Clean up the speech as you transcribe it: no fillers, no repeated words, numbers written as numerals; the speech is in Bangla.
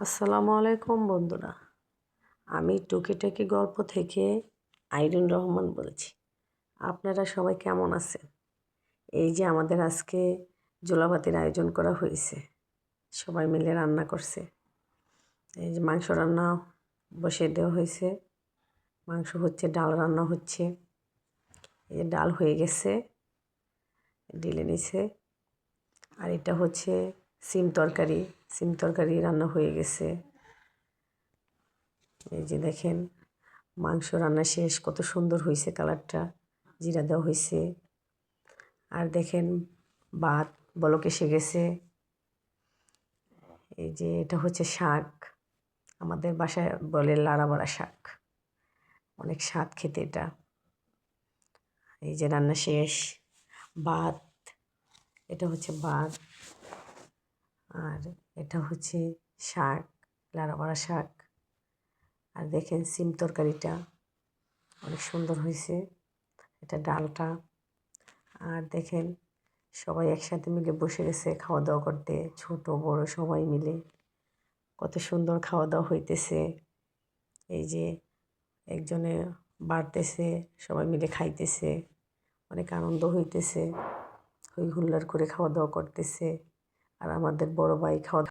আসসালামু আলাইকুম বন্ধুরা। আমি টুকিটাকি গল্প থেকে আইরিন রহমান বলছি। আপনারা সবাই কেমন আছেন? এই যে আমাদের আজকে জোলাভাতের আয়োজন করা হয়েছে, সবাই মিলে রান্না করছে। এই যে মাংস রান্না বসিয়ে দেওয়া হয়েছে, মাংস হচ্ছে, ডাল রান্না হচ্ছে। এই যে ডাল হয়ে গেছে, ঢেলে নিছে। আর এটা হচ্ছে সিম তরকারি রান্না হয়ে গেছে। এই যে দেখেন, মাংস রান্না শেষ, কত সুন্দর হয়েছে কালারটা, জিরা দেওয়া হয়েছে। আর দেখেন ভাত বলক এসে গেছে। এই যে এটা হচ্ছে শাক, আমাদের বাসায় বলে লাড়াবড়া শাক, অনেক স্বাদ খেতে এটা। এই যে রান্না শেষ, ভাত, এটা হচ্ছে ভাত, আর এটা হচ্ছে শাক, লাড়াবড়া শাক। আর দেখেন সিম তরকারিটা অনেক সুন্দর হয়েছে, এটা ডালটা। আর দেখেন সবাই একসাথে মিলে বসে গেছে খাওয়া দাওয়া করতে, ছোট বড় সবাই মিলে কত সুন্দর খাওয়া দাওয়া হইতেছে। এই যে একজনে বাড়তেছে, সবাই মিলে খাইতেছে, অনেক আনন্দ হইতেছে, হই হুল্লার করে খাওয়া দাওয়া করতেছে। আর আমাদের বড় ভাই খাওয়া